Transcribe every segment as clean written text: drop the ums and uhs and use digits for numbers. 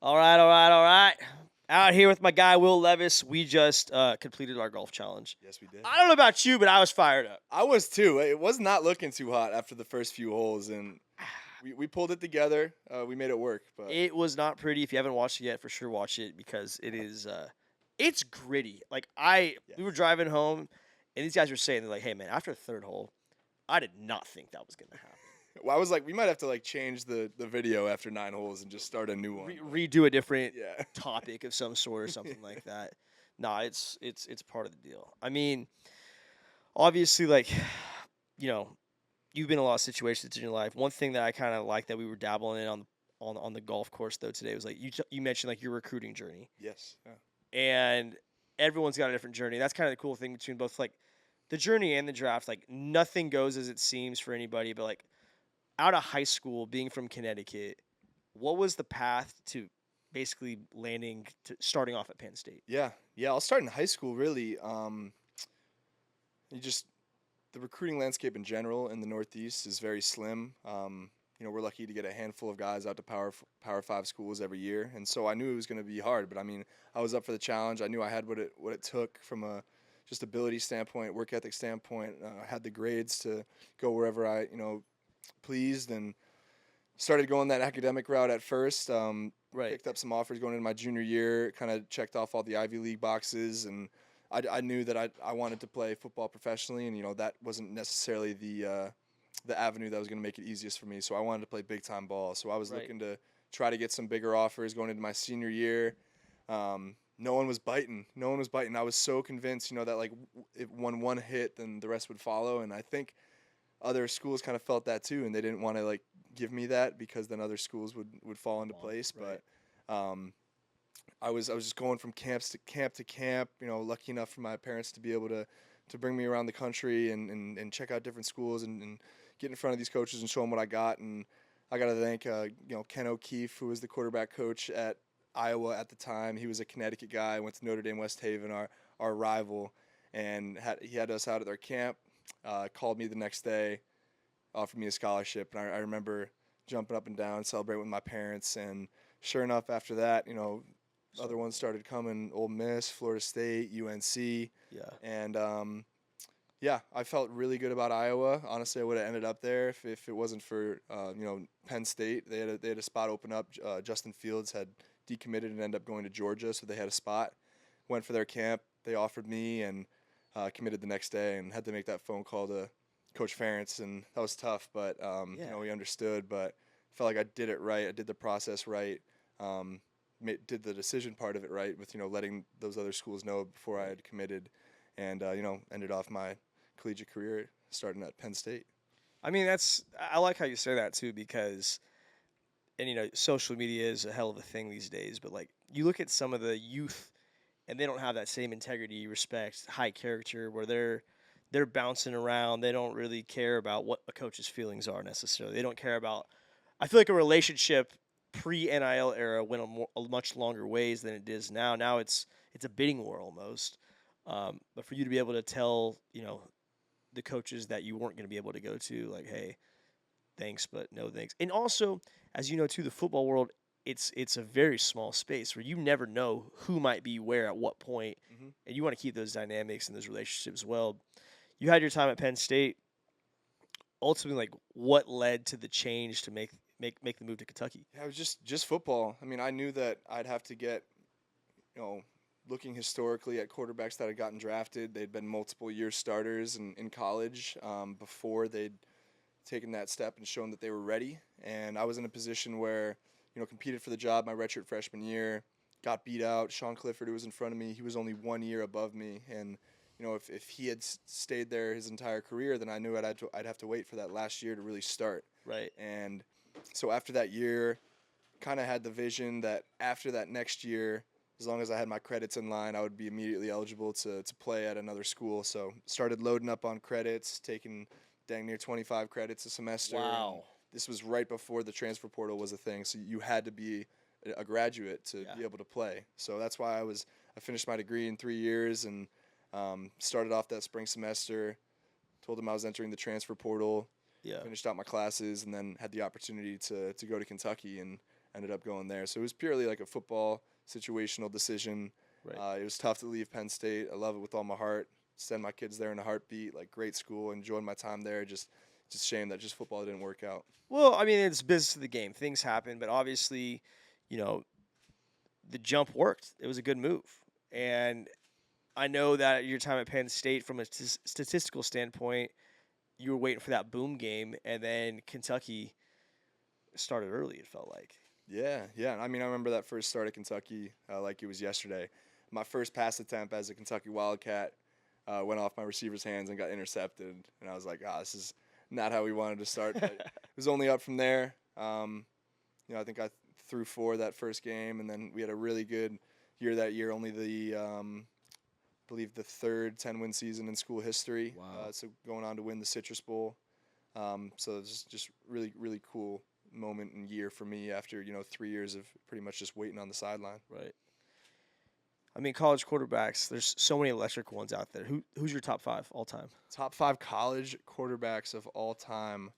All right, all right, all right. Out here with my guy Will Levis. We just completed our golf challenge. Yes, we did. I don't know about you, but I was fired up. I was too. It was not looking too hot after the first few holes, and we pulled it together. We made it work, but It was not pretty. If you haven't watched it yet, for sure watch it because it is it's gritty. Like we were yes. driving home and these guys were saying they're like, "Hey man, after the third hole, I did not think that was going to happen." Well, I was like, we might have to like change the video after 9 holes and just start a new one. Redo a different Yeah. topic of some sort or something like that. Nah, it's part of the deal. I mean, obviously like you've been in a lot of situations in your life. One thing that I kind of like that we were dabbling in on the golf course though today was like you mentioned like your recruiting journey, Yes. Yeah. and everyone's got a different journey. That's kind of the cool thing between both like the journey and the draft. Like nothing goes as it seems for anybody, but like out of high school, being from Connecticut, what was the path to basically landing to starting off at Penn State? Yeah. Yeah. I'll start in high school. Really. You just the recruiting landscape in general in the Northeast is very slim. We're lucky to get a handful of guys out to Power Five schools every year, and so I knew it was going to be hard. But I mean, I was up for the challenge. I knew I had what it took from a just ability standpoint, work ethic standpoint. I had the grades to go wherever I pleased, and started going that academic route at first. Right. Picked up some offers going into my junior year. Kind of checked off all the Ivy League boxes, and I knew that I wanted to play football professionally, and that wasn't necessarily the avenue that was going to make it easiest for me. So I wanted to play big time ball. So I was Right. looking to try to get some bigger offers going into my senior year. No one was biting. No one was biting. I was so convinced, that like if one hit, then the rest would follow. And I think other schools kind of felt that too, and they didn't want to like give me that because then other schools would fall into place. Right. But I was just going from camp to camp. Lucky enough for my parents to be able to bring me around the country and check out different schools and get in front of these coaches and show them what I got. And I got to thank Ken O'Keefe, who was the quarterback coach at Iowa at the time. He was a Connecticut guy. Went to Notre Dame West Haven, our rival, and he had us out at their camp. Called me the next day, offered me a scholarship, and I remember jumping up and down, celebrating with my parents. And sure enough, after that, other ones started coming: Ole Miss, Florida State, UNC, Yeah. and yeah, I felt really good about Iowa. Honestly, I would have ended up there if it wasn't for Penn State. They had a spot open up. Justin Fields had decommitted and ended up going to Georgia, so they had a spot. Went for their camp. They offered me and committed the next day, and had to make that phone call to Coach Ferentz, and that was tough. But Yeah. he understood. But felt like I did it right. I did the process right. Did the decision part of it right with letting those other schools know before I had committed, and ended off my collegiate career starting at Penn State. I mean, I like how you say that too because and social media is a hell of a thing these days, but like you look at some of the youth and they don't have that same integrity, respect, high character where they're bouncing around. They don't really care about what a coach's feelings are necessarily. They don't care about I feel like a relationship pre NIL era went a much longer ways than it is now. Now it's a bidding war almost. But for you to be able to tell, the coaches that you weren't going to be able to go to, like, hey, thanks, but no thanks. And also, as you know, too, the football world, it's a very small space where you never know who might be where at what point, Mm-hmm. and you want to keep those dynamics and those relationships well. You had your time at Penn State. Ultimately, like, what led to the change to make the move to Kentucky? Yeah, it was just football. I mean, I knew that I'd have to get, you know, looking historically at quarterbacks that had gotten drafted. They'd been multiple year starters in college before they'd taken that step and shown that they were ready. And I was in a position where, competed for the job my redshirt freshman year, got beat out. Sean Clifford, who was in front of me, he was only 1 year above me. And, if he had stayed there his entire career, then I knew I'd have to wait for that last year to really start. Right. And so after that year, kind of had the vision that after that next year, as long as I had my credits in line, I would be immediately eligible to play at another school. So started loading up on credits, taking dang near 25 credits a semester. And Wow. this was right before the transfer portal was a thing, so you had to be a graduate to Yeah. be able to play. So that's why I finished my degree in 3 years and started off that spring semester. Told them I was entering the transfer portal. Yeah. Finished out my classes, and then had the opportunity to go to Kentucky. And ended up going there. So it was purely like a football situational decision. Right. It was tough to leave Penn State. I love it with all my heart. Send my kids there in a heartbeat. Like, great school. Enjoyed my time there. Just shame that just football didn't work out. Well, I mean, it's business of the game. Things happen, but obviously, you know, the jump worked. It was a good move. And I know that your time at Penn State, from a statistical standpoint, you were waiting for that boom game, and then Kentucky started early, it felt like. Yeah, yeah. I mean, I remember that first start at Kentucky like it was yesterday. My first pass attempt as a Kentucky Wildcat went off my receiver's hands and got intercepted, and I was like, this is not how we wanted to start. But it was only up from there. I think I threw 4 that first game, and then we had a really good year that year. Only the I believe the third 10-win season in school history. Wow. So going on to win the Citrus Bowl. So it's just really, really cool moment and year for me after 3 years of pretty much just waiting on the sideline. Right. I mean, college quarterbacks, there's so many electric ones out there. Who's your top 5 all time? Top 5 college quarterbacks of all time.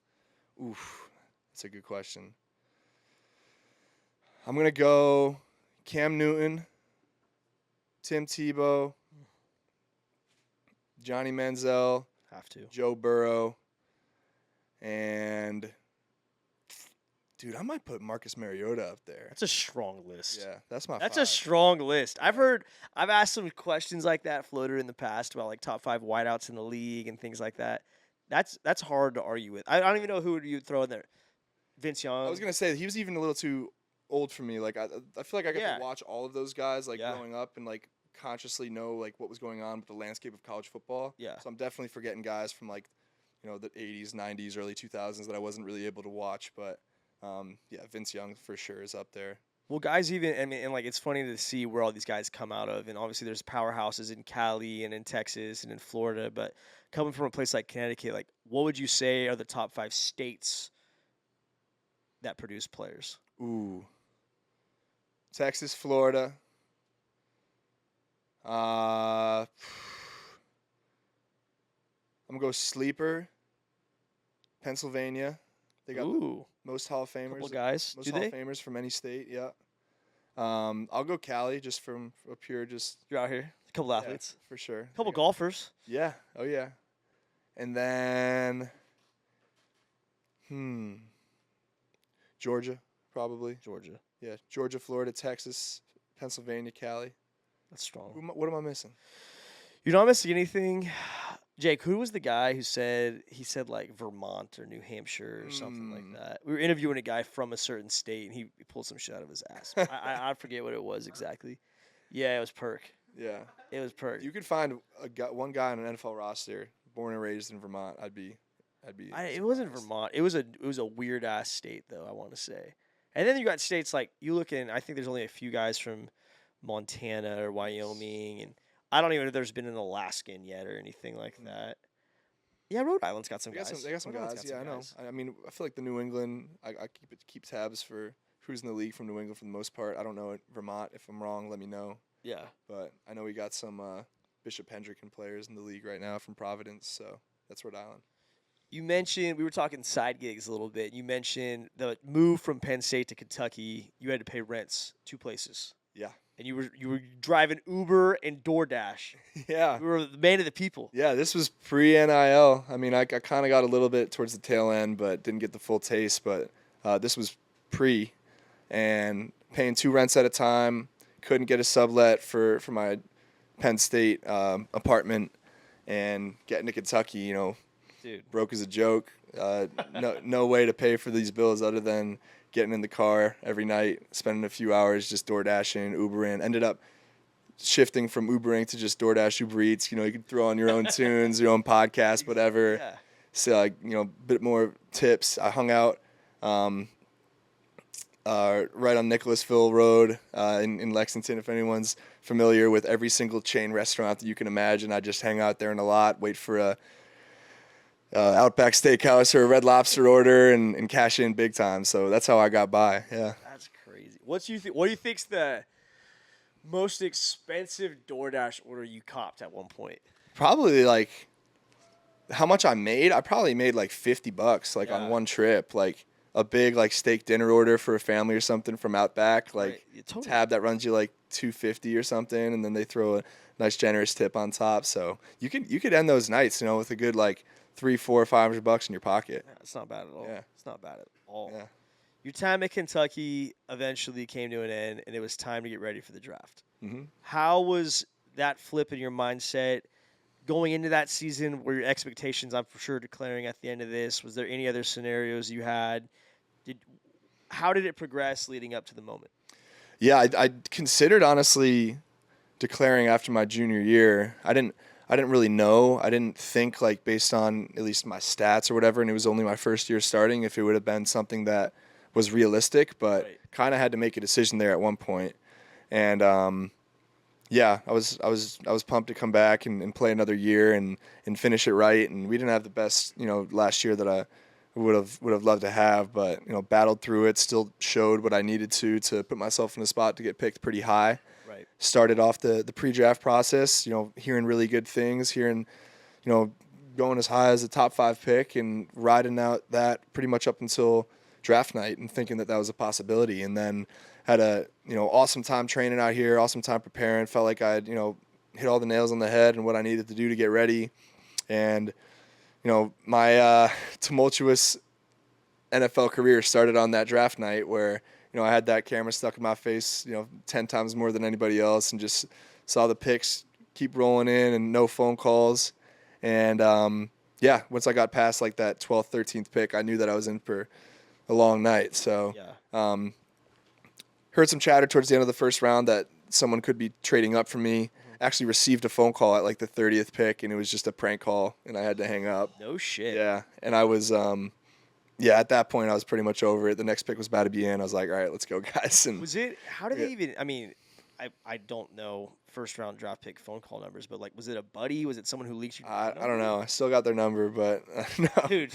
Oof, that's a good question. I'm gonna go Cam Newton, Tim Tebow, Johnny Manziel, Have to. Joe Burrow, and dude, I might put Marcus Mariota up there. That's a strong list. Yeah, that's my That's 5. a strong list. I've asked some questions like that floated in the past about like top 5 wideouts in the league and things like that. That's hard to argue with. I don't even know who you'd throw in there. Vince Young. I was gonna say he was even a little too old for me. Like I feel like I got to watch all of those guys growing up and like consciously know like what was going on with the landscape of college football. Yeah. So I'm definitely forgetting guys from like the 80s, 90s, early 2000s that I wasn't really able to watch. But Vince Young for sure is up there. Well, guys, even and like it's funny to see where all these guys come out of, and obviously there's powerhouses in Cali and in Texas and in Florida, but coming from a place like Connecticut, like what would you say are the top 5 states that produce players? Ooh. Texas, Florida. I'm gonna go sleeper. Pennsylvania. They got the most Hall of Famers. Couple guys. Most Hall of Famers from any state. Yeah. I'll go Cali just from a pure just. You're out here. A couple athletes. For sure. A couple golfers. Yeah. Oh yeah. And then. Georgia, probably. Georgia. Yeah, Georgia, Florida, Texas, Pennsylvania, Cali. That's strong. What am I missing? You're not missing anything. Jake, who was the guy who said like Vermont or New Hampshire or something like that? We were interviewing a guy from a certain state, and he pulled some shit out of his ass. I forget what it was exactly. Yeah, it was Perk. Yeah, it was Perk. You could find one guy on an NFL roster, born and raised in Vermont. It wasn't Vermont. It was a weird ass state though, I want to say. And then you got states like you look in. I think there's only a few guys from Montana or Wyoming, and I don't even know if there's been an Alaskan yet or anything like that. Yeah, Rhode Island's got some guys. They got some guys. Yeah, I know. I mean, I feel like the New England. I keep tabs for who's in the league from New England for the most part. I don't know Vermont. If I'm wrong, let me know. Yeah. But I know we got some Bishop Hendricken players in the league right now from Providence, so that's Rhode Island. You mentioned, we were talking side gigs a little bit. You mentioned the move from Penn State to Kentucky. You had to pay rents 2 places. Yeah. And you were driving Uber and DoorDash. Yeah. You were the man of the people. Yeah, this was pre-NIL. I mean, I kind of got a little bit towards the tail end, but didn't get the full taste. But this was pre, and paying 2 rents at a time. Couldn't get a sublet for my Penn State apartment, and getting to Kentucky, Dude. Broke as a joke. No way to pay for these bills other than getting in the car every night, spending a few hours just DoorDashing, Ubering. Ended up shifting from Ubering to just DoorDash, Uber Eats. You could throw on your own tunes, your own podcast, whatever. Yeah. So, a bit more tips. I hung out right on Nicholasville Road in Lexington. If anyone's familiar with every single chain restaurant that you can imagine, I just hang out there in a lot, wait for a Outback Steakhouse or a Red Lobster order and cash in big time. So that's how I got by. Yeah. That's crazy. What do you think's the most expensive DoorDash order you copped at one point? Probably like how much I made. I probably made like $50 on one trip. Like a big like steak dinner order for a family or something from Outback, like Right. Yeah, totally. tab that runs you like $250 or something, and then they throw a nice generous tip on top. So you could end those nights, with a good like 3, 4, $500 in your pocket. Yeah, it's not bad at all. Yeah. It's not bad at all. Yeah. Your time at Kentucky eventually came to an end, and it was time to get ready for the draft. hmm How was that flip in your mindset going into that season? Were your expectations, I'm for sure, declaring at the end of this? Was there any other scenarios you had? Did How did it progress leading up to the moment? Yeah, I considered honestly declaring after my junior year. I didn't really know. I didn't think like based on at least my stats or whatever, and it was only my first year starting if it would have been something that was realistic, but Right. kind of had to make a decision there at one point. And yeah, I was pumped to come back and play another year and finish it right. And we didn't have the best, last year that I would have loved to have, but battled through it. Still showed what I needed to put myself in a spot to get picked pretty high. Right. Started off the pre-draft process, hearing really good things, going as high as a top 5 pick and riding out that pretty much up until draft night and thinking that was a possibility. And then had a awesome time training out here, awesome time preparing. Felt like I'd hit all the nails on the head and what I needed to do to get ready. And my tumultuous NFL career started on that draft night where I had that camera stuck in my face 10 times more than anybody else, and just saw the picks keep rolling in and no phone calls. And yeah, once I got past like that 12th, 13th pick, I knew that I was in for a long night. So Yeah. heard some chatter towards the end of the first round that someone could be trading up for me. Actually received a phone call at like the 30th pick, and it was just a prank call, and I had to hang up. No shit. Yeah, and I was at that point I was pretty much over it. The next pick was about to be in. I was like, all right, let's go, guys. And Was it? How did Yeah. they even? I mean, I don't know first round draft pick phone call numbers, but like, was it a buddy? Was it someone who leaked you? I don't know. I still got their number, but no, Dude,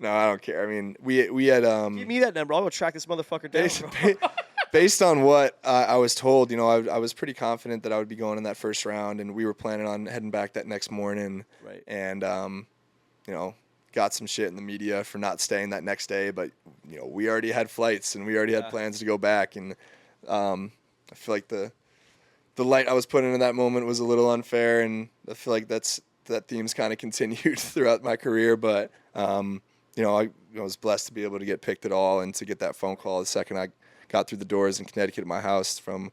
no, I don't care. I mean, we had give me that number. I'll go track this motherfucker down. based, Bro. based on what I was told, I was pretty confident that I would be going in that first round, and we were planning on heading back that next morning. Right. And got some shit in the media for not staying that next day, but we already had flights and we already had plans to go back, and I feel like the light I was put in that moment was a little unfair, and I feel like that theme's kind of continued throughout my career. But I was blessed to be able to get picked at all and to get that phone call the second I got through the doors in Connecticut at my house from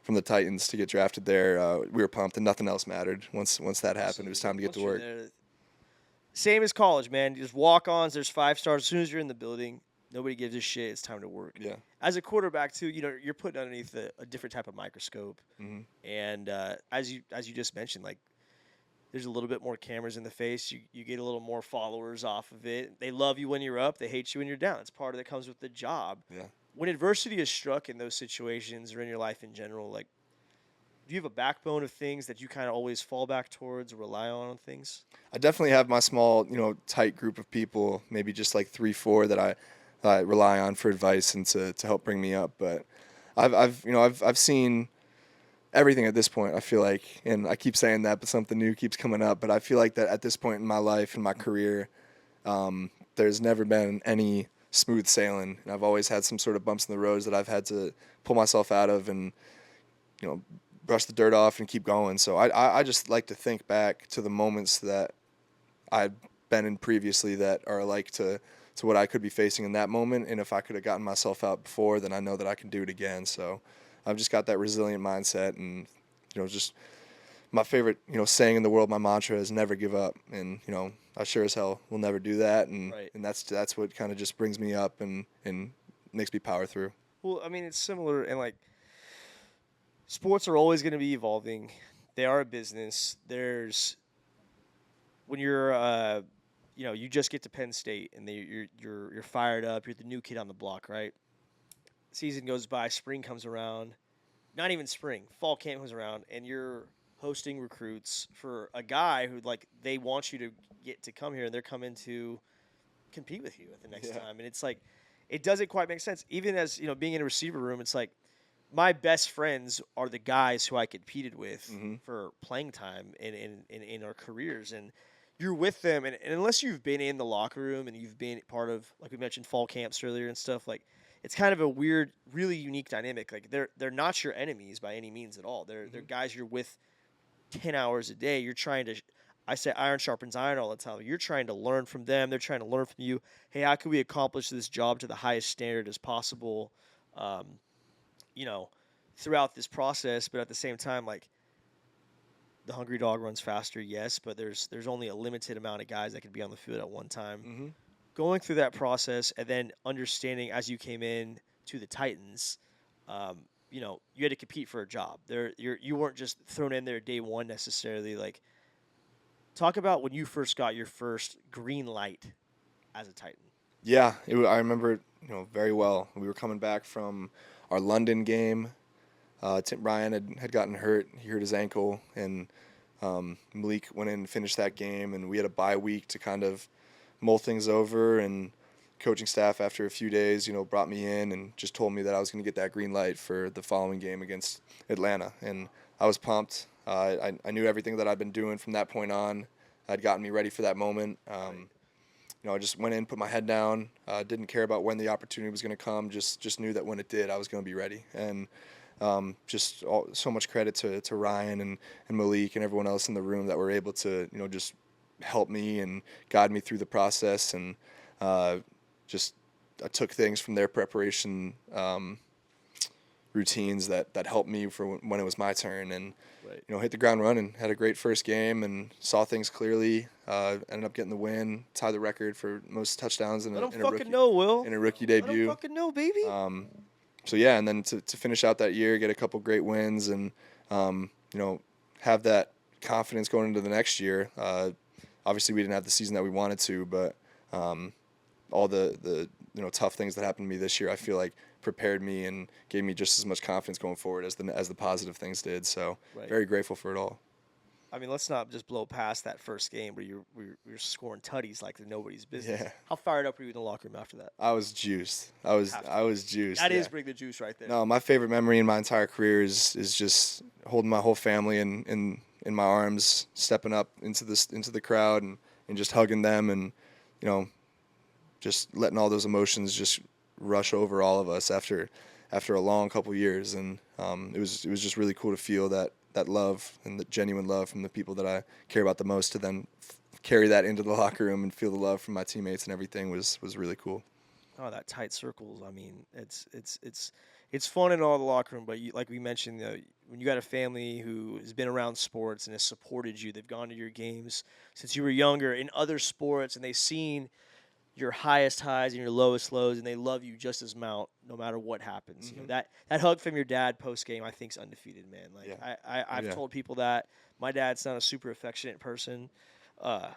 the Titans to get drafted there. We were pumped, and nothing else mattered. Once that happened, it was time to get to work. Same as college, man. You just walk-ons. There's 5 stars. As soon as you're in the building, nobody gives a shit. It's time to work. Yeah. As a quarterback, too, you're put underneath a different type of microscope. Mm-hmm. And as you just mentioned, like, there's a little bit more cameras in the face. You get a little more followers off of it. They love you when you're up. They hate you when you're down. It's part of that comes with the job. Yeah. When adversity is struck in those situations or in your life in general, like, do you have a backbone of things that you kind of always fall back towards or rely on things? I definitely have my small, tight group of people, maybe just like 3, 4 that I rely on for advice and to help bring me up. But I've seen everything at this point, I feel like, and I keep saying that, but something new keeps coming up. But I feel like that at this point in my life and my career, there's never been any smooth sailing. And I've always had some sort of bumps in the roads that I've had to pull myself out of and, brush the dirt off and keep going. So I just like to think back to the moments that I've been in previously that are like to what I could be facing in that moment. And if I could have gotten myself out before, then I know that I can do it again. So I've just got that resilient mindset, and, just my favorite, saying in the world, my mantra is never give up. And, I sure as hell will never do that. And, Right. and that's what kind of just brings me up and makes me power through. Well, I mean, it's similar, and like, sports are always going to be evolving. They are a business. When you're, you just get to Penn State and you're fired up. You're the new kid on the block, right? Season goes by, spring comes around. Not even spring, fall camp comes around, and you're hosting recruits for a guy who they want you to get to come here, and they're coming to compete with you at the next time. And it's like, it doesn't quite make sense. Even as being in a receiver room, it's like, my best friends are the guys who I competed with for playing time in our careers. And, you're with them, and unless you've been in the locker room and you've been part of, like we mentioned, fall camps earlier and stuff, like it's kind of a weird, really unique dynamic. Like they're not your enemies by any means at all. They're Mhm. guys you're with 10 hours a day. You're trying to, I say iron sharpens iron all the time. You're trying to learn from them. They're trying to learn from you. Hey, how can we accomplish this job to the highest standard as possible? Um, you know, throughout this process, but at the same time, like the hungry dog runs faster, yes, but there's only a limited amount of guys that can be on the field at one time. Mhm. Going through that process and then understanding as you came in to the Titans, you had to compete for a job. You weren't just thrown in there day one necessarily. Like, talk about when you first got your first green light as a Titan. Yeah, I remember it, very well. We were coming back from our London game. Tim Ryan had gotten hurt. He hurt his ankle, and Malik went in and finished that game. And we had a bye week to kind of mull things over. And coaching staff, after a few days, brought me in and just told me that I was going to get that green light for the following game against Atlanta. And I was pumped. I knew everything that I'd been doing from that point on had gotten me ready for that moment. Right. I just went in, put my head down, didn't care about when the opportunity was going to come. Just knew that when it did, I was going to be ready. And so much credit to Ryan and Malik and everyone else in the room that were able to just help me and guide me through the process. And just I took things from their preparation routines that helped me for when it was my turn, and Right. hit the ground running. Had a great first game and saw things clearly. Ended up getting the win, tied the record for most touchdowns Let them in a fucking rookie know, Will. Let them debut. fucking know, baby. So yeah, and then to finish out that year, get a couple great wins, and have that confidence going into the next year. Obviously, we didn't have the season that we wanted to, but all the tough things that happened to me this year, I feel like prepared me and gave me just as much confidence going forward as the positive things did. So Right. very grateful for it all. I mean, let's not just blow past that first game where you're scoring tutties like nobody's business. Yeah. How fired up were you in the locker room after that? I was juiced. Have to I was juiced. That yeah. is bring the juice right there. No, my favorite memory in my entire career is just holding my whole family in my arms, stepping up into the crowd and just hugging them, and just letting all those emotions just rush over all of us after a long couple years. And it was just really cool to feel that love and the genuine love from the people that I care about the most, to then carry that into the locker room and feel the love from my teammates and everything was really cool. Oh, that tight circles. I mean, it's fun in all the locker room, but like we mentioned, when you got a family who has been around sports and has supported you, they've gone to your games since you were younger in other sports, and they've seen your highest highs and your lowest lows, and they love you just as no matter what happens. Mm-hmm. That hug from your dad post game, I think, is undefeated, man. Like Yeah. I've Yeah. told people that my dad's not a super affectionate person. Uh,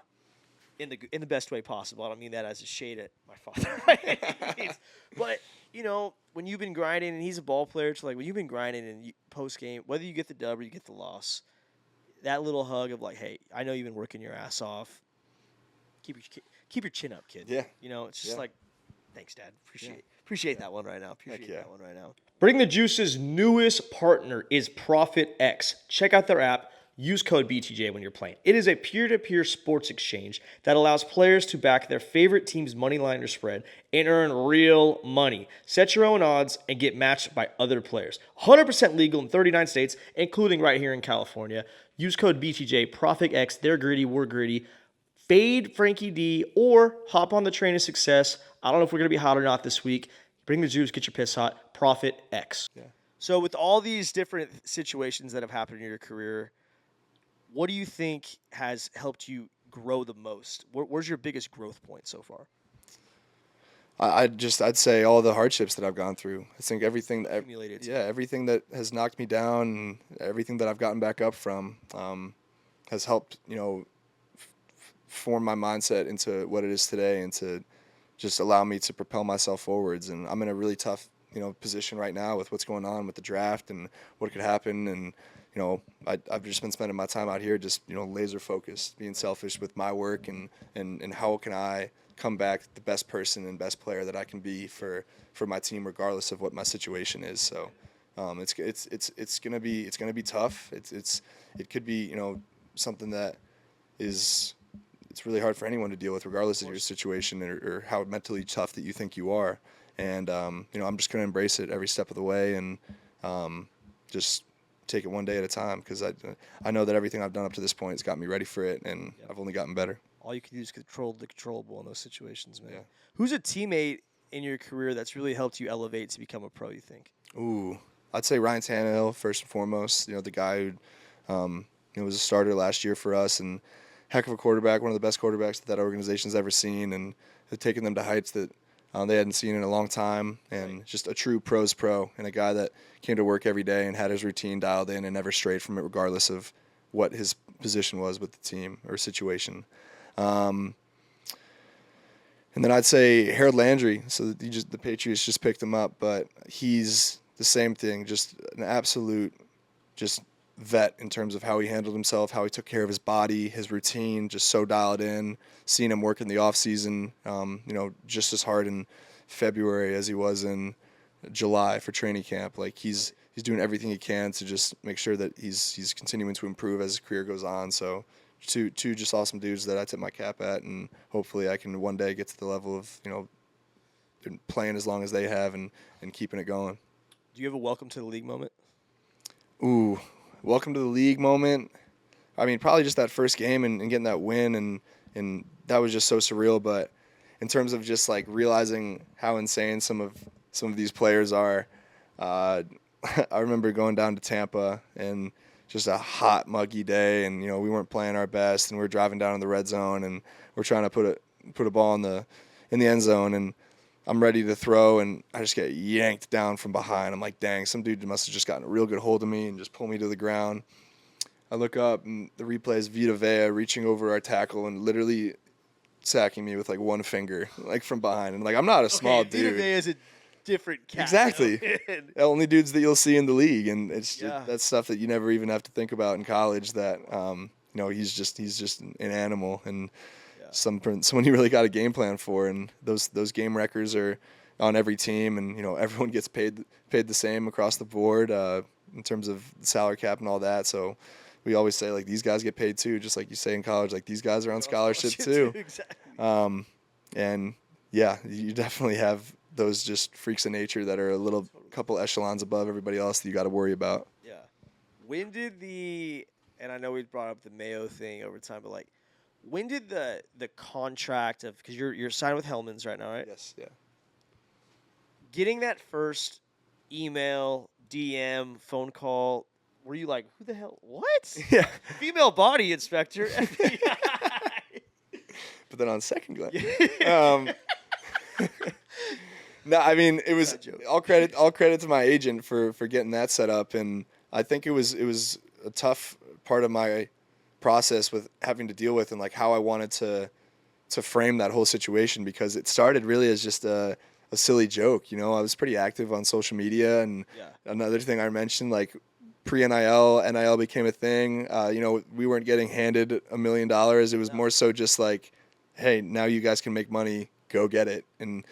in the best way possible. I don't mean that as a shade at my father by any means. But when you've been grinding, and he's a ball player, so like when you've been grinding and post game, whether you get the dub or you get the loss, that little hug of like, hey, I know you've been working your ass off. Keep your chin up, kid. Yeah. It's just Yeah. like, thanks, Dad. Appreciate that one right now. Heck Appreciate yeah. that one right now. Bring the Juice's newest partner is Profit X. Check out their app. Use code BTJ when you're playing. It is a peer-to-peer sports exchange that allows players to back their favorite team's money line or spread and earn real money. Set your own odds and get matched by other players. 100% legal in 39 states, including right here in California. Use code BTJ, Profit X. They're greedy, we're greedy. Fade Frankie D or hop on the train of success. I don't know if we're going to be hot or not this week. Bring the juice, get your piss hot. Profit X. Yeah. So with all these different situations that have happened in your career, what do you think has helped you grow the most? Where's your biggest growth point so far? I'd say all the hardships that I've gone through. I think Accumulated. everything that has knocked me down and everything that I've gotten back up from has helped form my mindset into what it is today, and to just allow me to propel myself forwards. And I'm in a really tough position right now with what's going on with the draft and what could happen. And I've just been spending my time out here just laser focused, being selfish with my work, and how can I come back the best person and best player that I can be for my team, regardless of what my situation is. So it's gonna be tough. It could be something that is it's really hard for anyone to deal with, regardless of your situation or how mentally tough that you think you are. And I'm just gonna embrace it every step of the way and just take it one day at a time, because I know that everything I've done up to this point has got me ready for it, and I've only gotten better. All you can do is control the controllable in those situations, man. Yeah. Who's a teammate in your career that's really helped you elevate to become a pro, you think? Ooh, I'd say Ryan Tannehill first and foremost. The guy who was a starter last year for us, and heck of a quarterback, one of the best quarterbacks that organization's ever seen, and has taken them to heights that they hadn't seen in a long time, and just a true pro's pro, and a guy that came to work every day and had his routine dialed in and never strayed from it, regardless of what his position was with the team or situation. And then I'd say Harold Landry. So the Patriots just picked him up, but he's the same thing, just an absolute just vet in terms of how he handled himself, how he took care of his body, his routine, just so dialed in. Seeing him work in the off season, just as hard in February as he was in July for training camp. Like he's doing everything he can to just make sure that he's continuing to improve as his career goes on. So two just awesome dudes that I tip my cap at, and hopefully I can one day get to the level of playing as long as they have and keeping it going. Do you have a welcome to the league moment? Ooh, welcome to the league moment. I mean, probably just that first game and getting that win, and that was just so surreal. But in terms of just like realizing how insane some of these players are, I remember going down to Tampa and just a hot, muggy day, and we weren't playing our best, and we were driving down in the red zone, and we're trying to put a ball in the end zone, and I'm ready to throw, and I just get yanked down from behind. I'm like, dang, some dude must have just gotten a real good hold of me and just pulled me to the ground. I look up, and the replay is Vita Vea reaching over our tackle and literally sacking me with like one finger, like from behind. And like, I'm not a small dude. Vita Vea is a different cat. Exactly. The only dudes that you'll see in the league, and it's just, Yeah. that's stuff that you never even have to think about in college. That he's just an animal, and someone you really got a game plan for. And those game records are on every team, and everyone gets paid the same across the board in terms of salary cap and all that. So we always say, like, these guys get paid too, just like you say in college. Like, these guys are on scholarship too. Exactly. And yeah, you definitely have those just freaks of nature that are a couple echelons above everybody else that you got to worry about. Yeah. When did and I know we brought up the Mayo thing over time, but like, when did the contract of, because you're signed with Hellman's right now, right? Yes. Yeah. Getting that first email, DM, phone call, were you like, who the hell? What? Yeah. Female body inspector. But then on second glance, no, I mean, it was all credit to my agent for getting that set up, and I think it was a tough part of my process with having to deal with, and like how I wanted to frame that whole situation, because it started really as just a silly joke. I was pretty active on social media, and another thing I mentioned, like pre-NIL, NIL became a thing. We weren't getting handed $1 million. It was more so just like, hey, now you guys can make money, go get it. And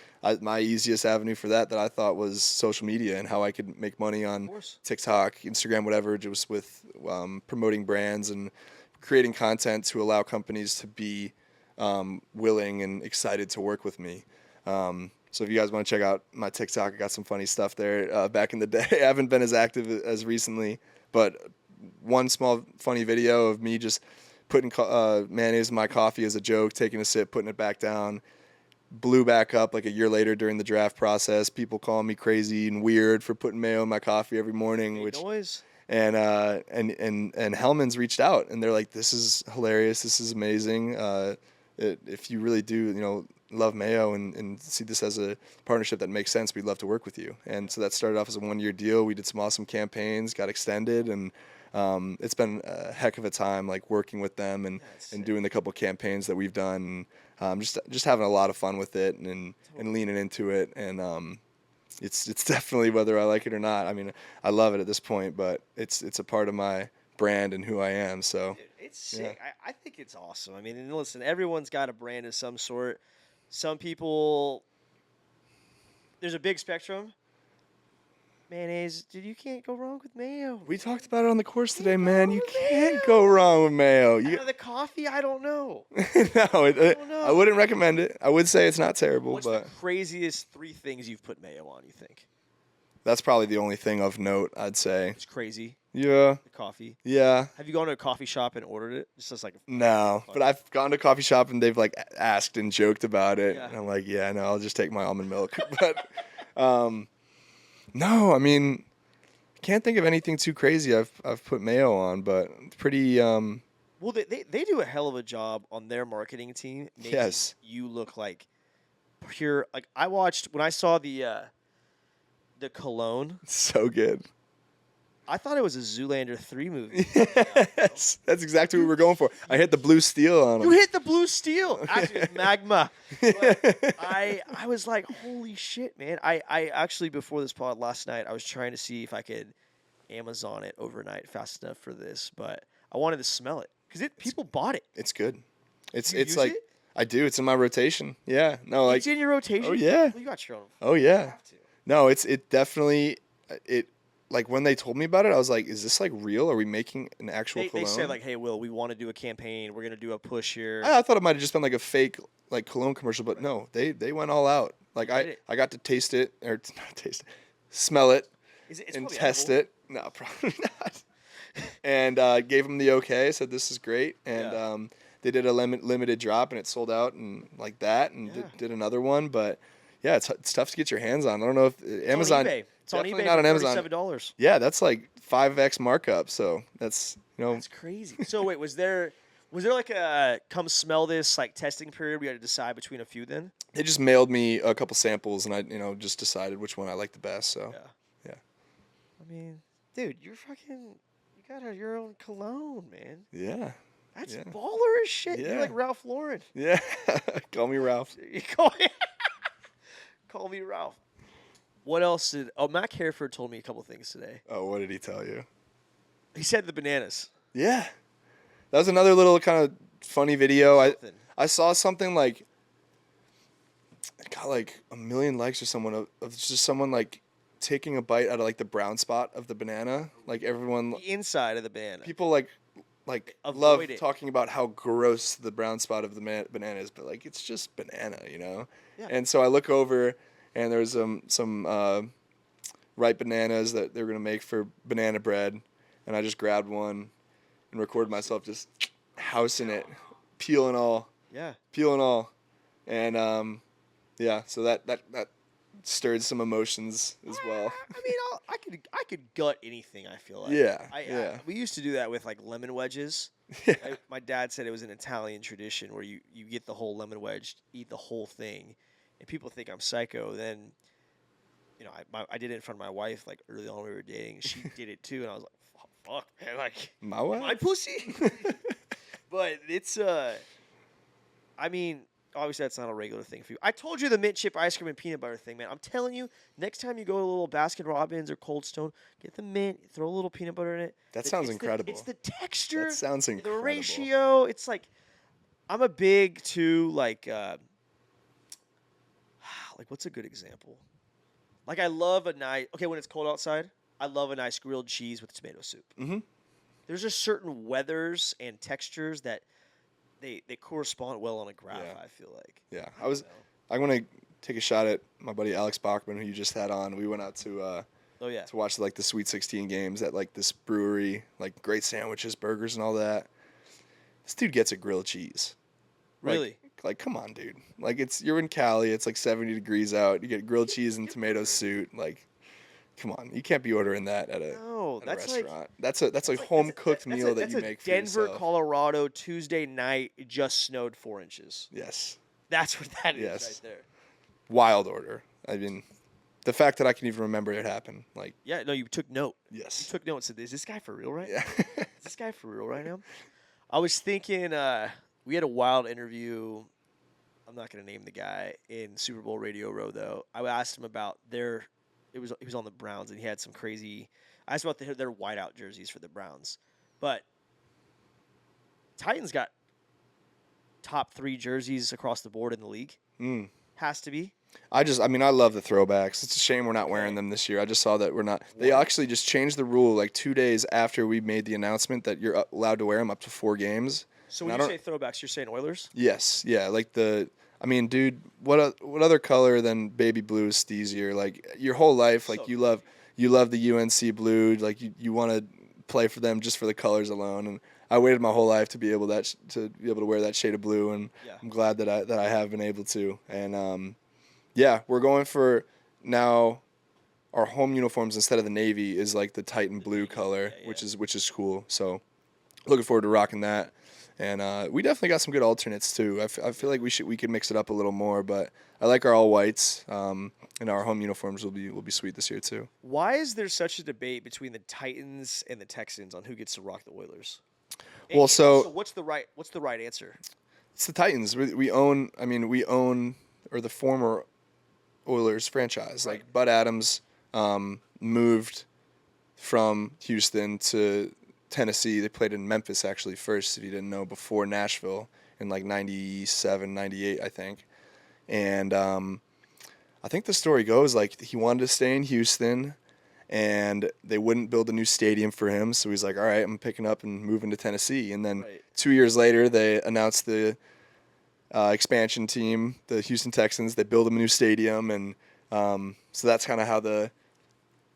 my easiest avenue for that I thought was social media, and how I could make money on TikTok, Instagram, whatever, just with promoting brands and creating content to allow companies to be willing and excited to work with me. So if you guys want to check out my TikTok, I got some funny stuff there back in the day. I haven't been as active as recently, but one small funny video of me just putting mayonnaise in my coffee as a joke, taking a sip, putting it back down, blew back up like a year later during the draft process. People calling me crazy and weird for putting mayo in my coffee every morning, and Hellman's reached out, and they're like, "This is hilarious. This is amazing. If you really do, love mayo and see this as a partnership that makes sense, we'd love to work with you." And so that started off as a 1-year deal. We did some awesome campaigns, got extended, and it's been a heck of a time, like working with them and doing the couple campaigns that we've done. Just having a lot of fun with it and leaning into it. And it's definitely, whether I like it or not, I mean, I love it at this point, but it's a part of my brand and who I am. So it's sick. I think it's awesome. I mean, and listen, everyone's got a brand of some sort. Some people, there's a big spectrum. mayonnaise, dude, you can't go wrong with mayo. We talked about it on the course Can't today, go man. wrong You with can't mayo. go wrong with mayo. Out of the coffee, I don't know. No, I don't I know. wouldn't recommend it. I would say it's not terrible, What's the but craziest 3 things you've put mayo on, you think? that's probably the only thing of note, I'd say. It's crazy. Yeah, The coffee. yeah. Have you gone to a coffee shop and ordered it? Just as like No, but I've gone to a coffee shop and they've like asked and joked about it, Yeah. and I'm like, yeah, no, I'll just take my almond milk. But no, I mean, can't think of anything too crazy I've put mayo on, but pretty Well, they do a hell of a job on their marketing team making yes, you look like pure. Like I watched when I saw the cologne, so good. I thought it was a Zoolander 3 movie. Yes, that's exactly what we were going for. I hit the blue steel on You him. hit the blue steel. Actually, it's magma. But I was like, holy shit, man. I actually before this pod last night, I was trying to see if I could Amazon it overnight fast enough for this, but I wanted to smell it because people bought it. It's good. It's You it's use like it? I do. It's in my rotation. Yeah. No, like It's in your rotation. oh yeah. Well, you got your own. Oh You yeah. have to. No, it definitely it like when they told me about it, I was like, is this like real? Are we making an actual They cologne? said like, hey, Will, we want to do a campaign. We're gonna do a push here. I thought it might have just been like a fake like cologne commercial, but no, they went all out. Like They did it. I got to taste it or not taste it, smell it It's and probably test edible. it. No, probably not. And gave them the okay. Said this is great, and Yeah. they did a limited drop, and it sold out and like that, and Yeah. did another one. But yeah, it's tough to get your hands on. I don't know if Amazon. It's on eBay. It's on definitely eBay not for on Amazon. $37. Yeah, that's like 5x markup. So that's That's crazy. So wait, was there like a come smell this like testing period? We had to decide between a few. Then they just mailed me a couple samples, and I just decided which one I liked the best. So yeah. I mean, dude, you're fucking. You got your own cologne, man. Yeah. That's Yeah. baller as shit. You're Yeah. like Ralph Lauren. Yeah. Call me Ralph. You call me Ralph. What else did? Oh, Mac Hereford told me a couple things today. Oh, what did he tell you? He said the bananas. Yeah. That was another little kind of funny video. Something. I saw something like it got like 1 million likes or someone of just someone like taking a bite out of like the brown spot of the banana. Like everyone The inside of the banana. people like Avoid love it. talking about how gross the brown spot of the banana is, but like it's just banana, Yeah. And so I look over and there's some ripe bananas that they're gonna make for banana bread, and I just grabbed one and recorded myself just housing it, peel and all, Yeah. and yeah, so that stirred some emotions as well. I mean, I could gut anything. I feel like. Yeah, I, yeah. we used to do that with like lemon wedges. Yeah. My dad said it was an Italian tradition where you get the whole lemon wedge, eat the whole thing, and people think I'm psycho. Then, I did it in front of my wife like early on when we were dating. She did it too, and I was like, fuck, man, like My what? my pussy. But it's I mean, obviously that's not a regular thing for you. I told you the mint chip ice cream and peanut butter thing, man. I'm telling you, next time you go to a little Baskin Robbins or Cold Stone, get the mint, throw a little peanut butter in it. That It- sounds it's incredible. It's the texture. That sounds The incredible. ratio. It's like I'm a big too like like what's a good example? Like I love a nice when it's cold outside, I love a nice grilled cheese with tomato soup. Mhm. There's just certain weathers and textures that they correspond well on a graph, Yeah. I feel like. Yeah, I don't know. I want to take a shot at my buddy Alex Bachman, who you just had on. We went out to Oh yeah. watch like the Sweet 16 games at like this brewery, like great sandwiches, burgers, and all that. This dude gets a grilled cheese. Really? Like come on, dude. Like you're in Cali. It's like 70 degrees out. You get grilled cheese and tomato soup. Like, come on. You can't be ordering that at a, No, at a that's like restaurant. That's a that's like- home that's a- cooked that's meal a, that that's you a make for Denver, yourself. Colorado, Tuesday night. It just snowed 4 inches. Yes. That's what that is Yes. right there. Wild order. I mean, the fact that I can even remember it happened. Like, Yeah, no, you took note. You yes. took note and said, "Is this guy for real right Yeah. now? Is this guy for real right now?" I was thinking we had a wild interview. I'm not going to name the guy in Super Bowl Radio Row though. I asked him about he was on the Browns and he had some crazy. I asked about their whiteout jerseys for the Browns, but Titans got top 3 jerseys across the board in the league. Mm. Has to be. I mean, I love the throwbacks. It's a shame we're not wearing Okay. them this year. I just saw that we're not. They What? actually just changed the rule like 2 days after we made the announcement that you're allowed to wear them up to 4 games. So And when I you don't. say throwbacks, you're saying Oilers? Yes, yeah, like the. I mean, dude, what other color than baby blue is steezier? Like your whole life, like So you love the UNC blue. Like you want to play for them just for the colors alone. And I waited my whole life to be able to be able to wear that shade of blue, and yeah. I'm glad that I have been able to. And yeah, we're going for now. Our home uniforms instead of the navy is like the Titan The blue navy. color, Yeah, yeah. which is cool. So looking forward to rocking that. And we definitely got some good alternates too. I feel like we could mix it up a little more, but I like our all whites. And our home uniforms will be sweet this year too. Why is there such a debate between the Titans and the Texans on who gets to rock the Oilers? Well, And also, so what's the right answer? it's the Titans. We own. I mean, we own or the former Oilers franchise. Right. Like Bud Adams moved from Houston to Tennessee. They played in Memphis actually first, if you didn't know, before Nashville in like 97, 98, I think. And I think the story goes like he wanted to stay in Houston and they wouldn't build a new stadium for him. So he's like, all right, I'm picking up and moving to Tennessee. And then Right. 2 years later, they announced the expansion team, the Houston Texans. They build him a new stadium. And so that's kind of how the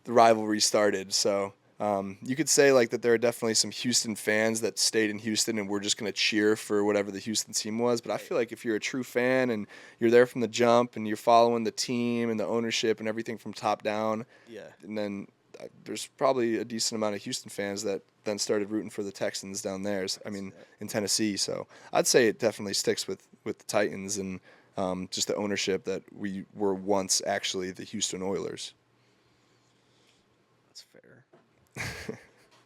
rivalry started. So you could say like that there are definitely some Houston fans that stayed in Houston and were just going to cheer for whatever the Houston team was. But I feel like if you're a true fan and you're there from the jump and you're following the team and the ownership and everything from top down, Yeah. and then there's probably a decent amount of Houston fans that then started rooting for the Texans down there. I mean, in Tennessee. So I'd say it definitely sticks with the Titans and just the ownership that we were once actually the Houston Oilers. That's fair.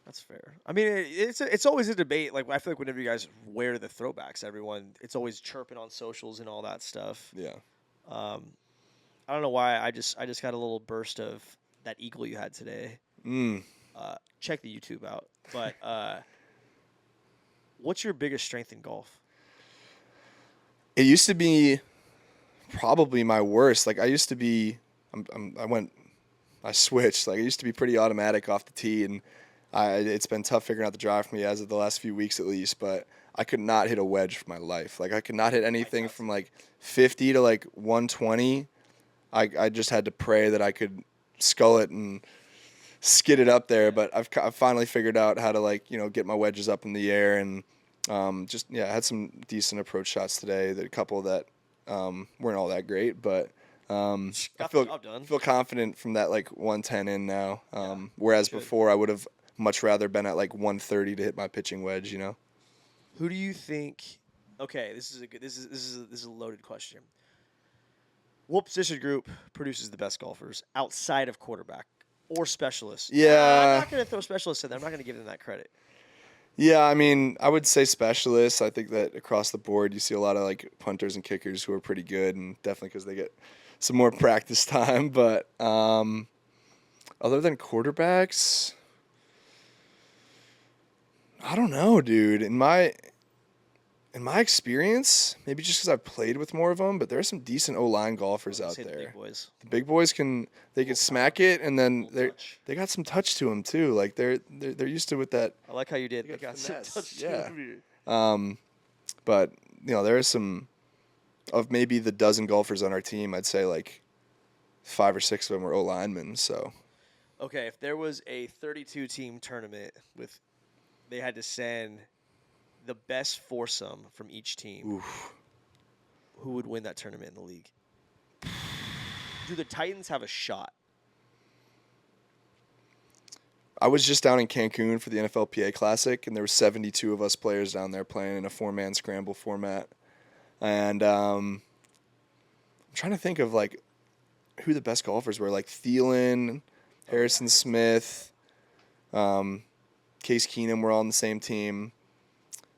That's fair. I mean, it's always a debate. Like I feel like whenever you guys wear the throwbacks, everyone it's always chirping on socials and all that stuff. Yeah. Um, I don't know why. I just got a little burst of that eagle you had today. Mm. Check the YouTube out. But what's your biggest strength in golf? It used to be probably my worst. Like I used to be, I switched. Like I used to be pretty automatic off the tee, and it's been tough figuring out the drive for me as of the last few weeks at least. But I could not hit a wedge for my life. Like I could not hit anything from like 50 to like 120. I just had to pray that I could skull it and skid it up there. But I've finally figured out how to like get my wedges up in the air and I had some decent approach shots today. A couple that weren't all that great, but I Got the job done. feel confident from that like 110 in now. Whereas good. before I would have much rather been at like 130 to hit my pitching wedge. Who do you think? Okay, this is a loaded question. What position group produces the best golfers outside of quarterback or specialists? Yeah. I'm not going to throw specialists in there. I'm not going to give them that credit. Yeah, I mean, I would say specialists. I think that across the board, you see a lot of like punters and kickers who are pretty good, and definitely because they get some more practice time. But other than quarterbacks, I don't know, dude. In my experience, maybe just because I've played with more of them, but there are some decent O-line golfers out Say the there. big boys. The big boys can smack it, and then Little touch. they got some touch to them too. Like they're used to with that. I like how you did. They They got got some finesse, touch to yeah. them. But there are some of maybe the dozen golfers on our team. I'd say like 5 or 6 of them are O linemen. So Okay, if there was a 32 team tournament with, they had to send the best foursome from each team. oof. Who would win that tournament in the league? Do the Titans have a shot? I was just down in Cancun for the NFLPA Classic, and there were 72 of us players down there playing in a 4-man scramble format. And I'm trying to think of like who the best golfers were. Like Thielen, Harrison Smith, Case Keenum were all on the same team.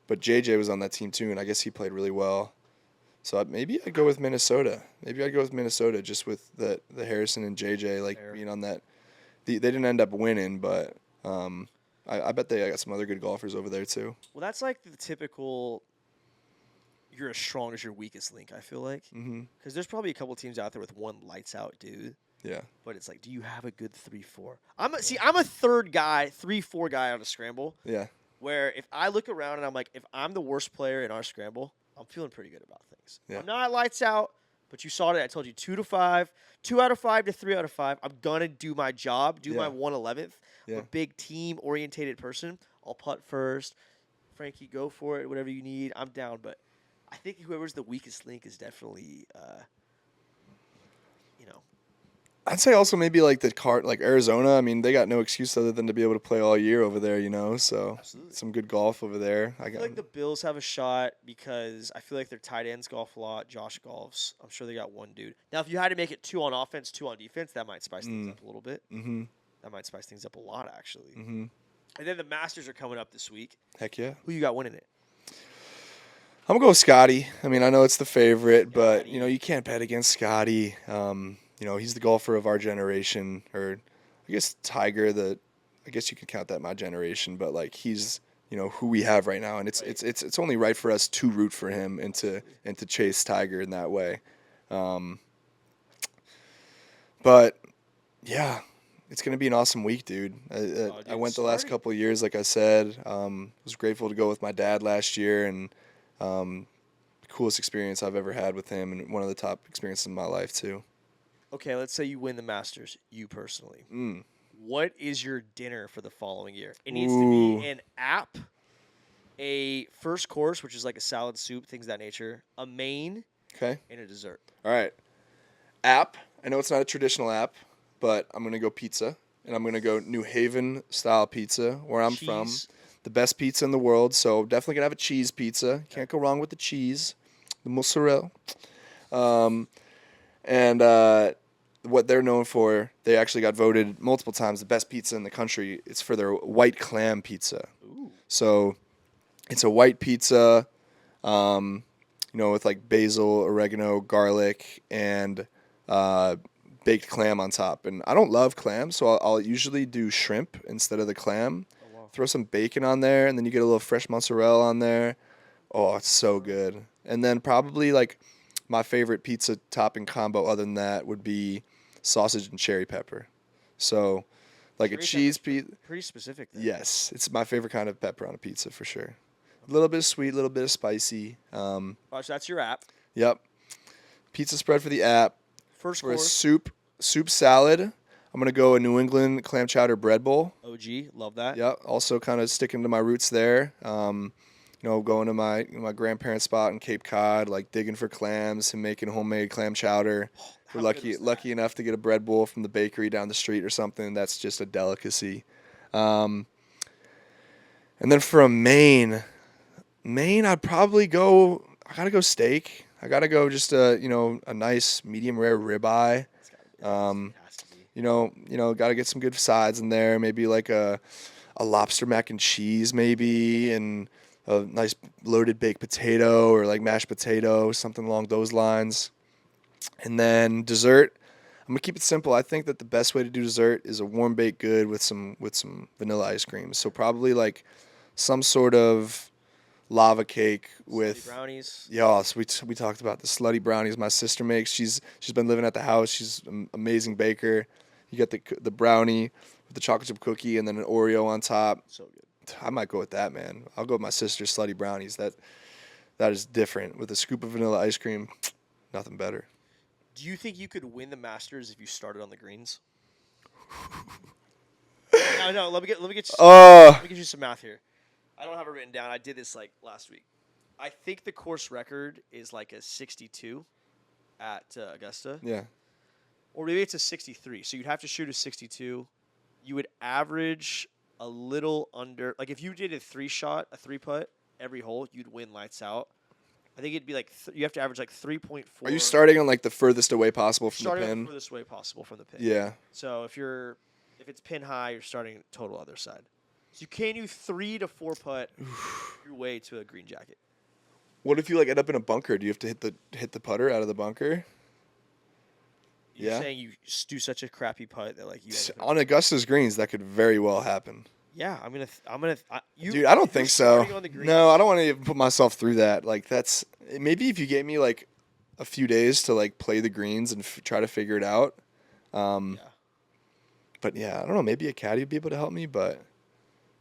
But JJ was on that team too, and I guess he played really well. So maybe I'd go with Minnesota. Maybe I'd go with Minnesota just with the Harrison and JJ like Fair. being on that. They didn't end up winning, but I bet they got some other good golfers over there too. Well, that's like the typical. you're as strong as your weakest link. I feel like Mm-hmm. because there's probably a couple teams out there with one lights out dude, Yeah. but it's like, do you have a good 3-4? I'm a third guy, 3-4 guy on a scramble. Yeah. Where if I look around and I'm like, if I'm the worst player in our scramble, I'm feeling pretty good about things. Yeah. I'm not lights out, but you saw it. I told you 2 to 5, 2 out of 5 to 3 out of 5. I'm gonna do my job, do my Yeah. 1/11th. I'm Yeah. a big team orientated person. I'll putt first. Frankie, go for it. Whatever you need, I'm down. But I think whoever's the weakest link is definitely, you know, I'd say also maybe like like Arizona. I mean, they got no excuse other than to be able to play all year over there, you know. So absolutely. some good golf over there. I feel like the Bills have a shot because I feel like their tight ends golf a lot. Josh golfs. I'm sure they got one dude. Now, if you had to make it 2 on offense, 2 on defense, that might spice things up a little bit. Mm-hmm. That might spice things up a lot, actually. Mm-hmm. And then the Masters are coming up this week. Heck yeah. Who you got winning it? I'm gonna go with Scotty. I mean, I know it's the favorite, but Scotty. you know you can't bet against Scotty. You know he's the golfer of our generation, or I guess Tiger. I guess you could count that my generation, but like he's who we have right now, and it's only right for us to root for him and to chase Tiger in that way. But yeah, it's gonna be an awesome week, dude. I went the last couple of years, like I said. Was grateful to go with my dad last year, and the coolest experience I've ever had with him, and one of the top experiences in my life too. Okay, let's say you win the Masters, you personally. What is your dinner for the following year? It needs to be an app, a first course, which is like a salad, soup, things of that nature, a main, Okay. and a dessert. All right. App. I know it's not a traditional app, but I'm gonna go pizza, and I'm gonna go New Haven style pizza, where I'm from. The best pizza in the world, so definitely gonna have a cheese pizza. Can't go wrong with the cheese, the mozzarella. And what they're known for, they actually got voted multiple times the best pizza in the country. It's for their white clam pizza. Ooh. So it's a white pizza, with like basil, oregano, garlic, and baked clam on top. And I don't love clam, so I'll usually do shrimp instead of the clam. Oh, wow. Throw some bacon on there, and then you get a little fresh mozzarella on there. Oh, it's so good. And then probably like my favorite pizza topping combo other than that would be sausage and cherry pepper. So like Cherry a cheese pizza. Pretty specific then. Yes, it's my favorite kind of pepper on a pizza for sure. A little bit of sweet, a little bit of spicy. Oh, so that's your app. Yep. Pizza spread for the app. First For a course. soup salad, I'm gonna go a New England clam chowder bread bowl. OG, love that. Yep. Also kind of sticking to my roots there. Going to my grandparents' spot in Cape Cod, like digging for clams and making homemade clam chowder. We're lucky enough to get a bread bowl from the bakery down the street or something. That's just a delicacy. And then for a main, I'd probably go. I gotta go steak. I gotta go just a nice medium rare ribeye. Gotta get some good sides in there. Maybe like a lobster mac and cheese, maybe, and a nice loaded baked potato or like mashed potato, something along those lines. And then dessert, I'm gonna keep it simple. I think that the best way to do dessert is a warm baked good with some vanilla ice cream. So probably like some sort of lava cake with Slutty brownies. Yeah, so we talked about the slutty brownies my sister makes. She's been living at the house. She's an amazing baker. You get the brownie with the chocolate chip cookie and then an Oreo on top. So good. I might go with that, man. I'll go with my sister's slutty brownies. That is different with a scoop of vanilla ice cream. Nothing better. Do you think you could win the Masters if you started on the greens? No. Let me get you some math here. I don't have it written down. I did this like last week. I think the course record is like a 62 at Augusta. Yeah. Or maybe it's a 63. So you'd have to shoot a 62. You would average a little under. Like if you did a 3-putt every hole, you'd win lights out. I think it'd be like you have to average like 3.4. Are you starting on like the furthest away possible from the pin? Starting the furthest away possible from the pin. Yeah. So if it's pin high, you're starting total other side. So you can do 3 to 4 putt your way to a green jacket. What if you like end up in a bunker? Do you have to hit the putter out of the bunker? You're saying you do such a crappy putt that like you On Augusta's greens, that could very well happen. Yeah, I'm gonna. Dude, I don't if you're think so. starting on the greens, No, I don't want to even put myself through that. Like that's maybe if you gave me like a few days to like play the greens and try to figure it out. Um, Yeah, but yeah, I don't know. Maybe a caddy would be able to help me, but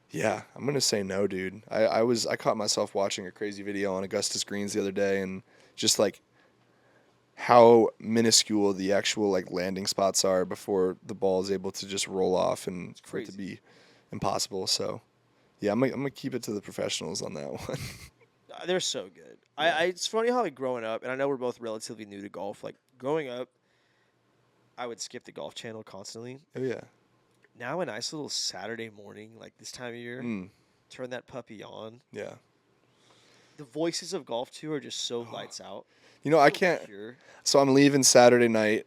yeah, I'm gonna say no, dude. I caught myself watching a crazy video on Augustus Greens the other day, and just like how minuscule the actual like landing spots are before the ball is able to just roll off and it's for it to crazy. be impossible. So yeah, I'm gonna keep it to the professionals on that one. They're so good. Yeah. It's funny how like growing up, and I know we're both relatively new to golf. Like growing up, I would skip the golf channel constantly. Oh yeah. Now a nice little Saturday morning, like this time of year, Mm, turn that puppy on. yeah. The voices of golf too are just so lights out, You know, I so can't. pure. So I'm leaving Saturday night.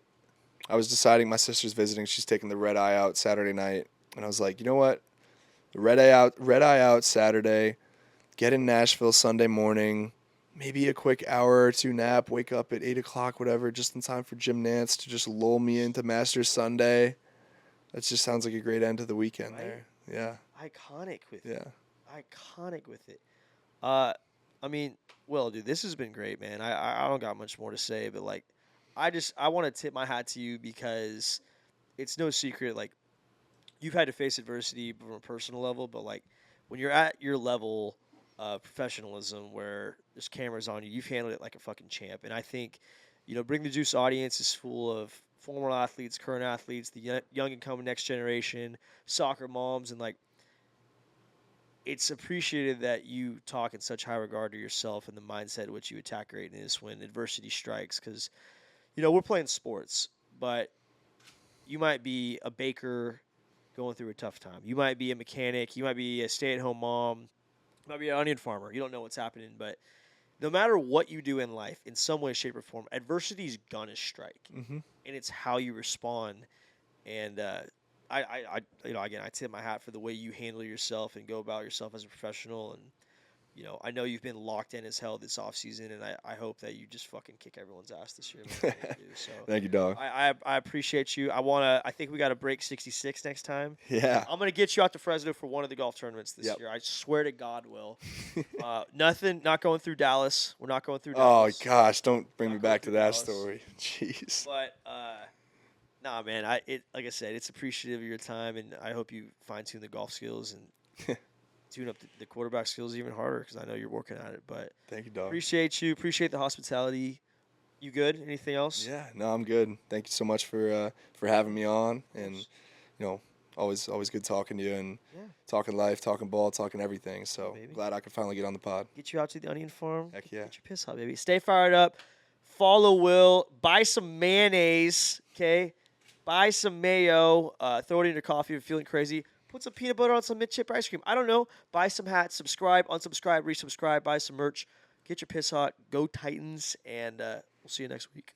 I was deciding my sister's visiting. She's taking the red eye out Saturday night, and I was like, you know what? The red eye out Saturday. Get in Nashville Sunday morning. Maybe a quick hour or two nap. Wake up at 8 o'clock, whatever, just in time for Jim Nance to just lull me into Masters Sunday. That just sounds like a great end to the weekend Right? there. Yeah, Iconic with it. yeah. Iconic with it. Uh, I mean, well, dude, this has been great, man. I don't got much more to say, but like, I want to tip my hat to you because it's no secret. Like, you've had to face adversity from a personal level, but like, when you're at your level of professionalism, where there's cameras on you, you've handled it like a fucking champ. And I think, Bring the Juice audience is full of former athletes, current athletes, the young and coming next generation, soccer moms, and like it's appreciated that you talk in such high regard to yourself and the mindset in which you attack greatness when adversity strikes. Because we're playing sports, but you might be a baker going through a tough time. You might be a mechanic. You might be a stay-at-home mom. You might be an onion farmer. You don't know what's happening, but no matter what you do in life, in some way, shape, or form, adversity is gonna strike, Mm-hmm. and it's how you respond. And again, I tip my hat for the way you handle yourself and go about yourself as a professional. And I know you've been locked in as hell this offseason, and I hope that you just fucking kick everyone's ass this year, man. I really do. So Thank you, dog. I appreciate you. I think we got to break 66 next time. Yeah. I'm gonna get you out to Fresno for one of the golf tournaments this Yep. year. I swear to God, will. Nothing. Not going through Dallas. We're not going through Oh Dallas. gosh, don't bring me Not going back to through that Dallas. story. Jeez. But nah, man. Like I said, it's appreciative of your time, and I hope you fine tune the golf skills and tune up the quarterback skills even harder because I know you're working at it. But Thank you, dog. appreciate you. Appreciate the hospitality. You good? Anything else? Yeah, no, I'm good. Thank you so much for having me on, and always good talking to you and Yeah. talking life, talking ball, talking everything. So baby. glad I could finally get on the pod. Get you out to the onion farm. Heck yeah. Get your piss hot, baby. Stay fired up. Follow Will. Buy some mayonnaise. Okay. Buy some mayo. Throw it in your coffee if you're feeling crazy. Put some peanut butter on some mid chip ice cream. I don't know. Buy some hats. Subscribe. Unsubscribe. Resubscribe. Buy some merch. Get your piss hot. Go Titans. And we'll see you next week.